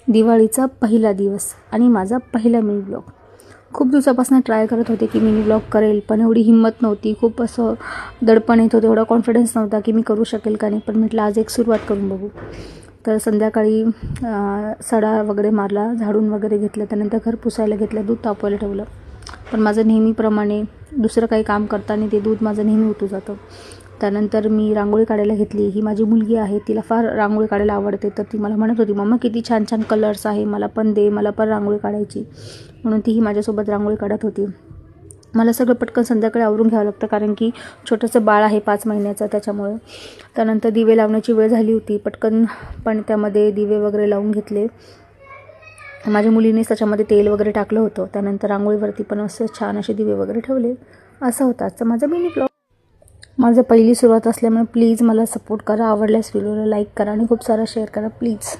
दिवाळीचा पहिला दिवस आणि माझा पहिला मिनी ब्लॉग. खूप दिवसापासून ट्राय करत होते की मिनी ब्लॉग करेल, पण एवढी हिंमत नव्हती. खूप असं दडपण येत होतं, एवढा कॉन्फिडन्स नव्हता की मी करू शकेल का नाही. पण म्हटलं आज एक सुरुवात करून बघू. तर संध्याकाळी सडा वगैरे मारला, झाडून वगैरे घेतलं, त्यानंतर घर पुसायला घेतलं, दूध तापवायला ठेवलं. पण माझं नेहमीप्रमाणे दुसरं काही काम करताना ते दूध माझं नेहमी उतू जातं. त्यानंतर मी रांगोळी काढायला घेतली. ही माझी मुलगी आहे, तिला फार रांगोळी काढायला आवडते. तर ती मला म्हणत होती, मम्मा किती छान छान कलर्स आहे, मला पण दे, मला पण रांगोळी काढायची. म्हणून तीही माझ्यासोबत रांगोळी काढत होती. मला सगळं पटकन संध्याकाळी आवरून घ्यावं लागतं, कारण की छोटंसं बाळ आहे 5 महिन्याचं, त्याच्यामुळे. त्यानंतर दिवे लावण्याची वेळ झाली होती. पटकन पण त्यामध्ये दिवे वगैरे लावून घेतले. माझ्या मुलीनेच त्याच्यामध्ये तेल वगैरे टाकलं होतं. त्यानंतर रांगोळीवरती पण असं छान असे दिवे वगैरे ठेवले. असं होतं आजचं माझं मिनी ब्लॉग. माझं पहिली सुरुवात असल्यामुळे प्लीज मला सपोर्ट करा. आवडल्यास व्हिडिओला लाईक करा आणि खूप सारा शेअर करा प्लीज.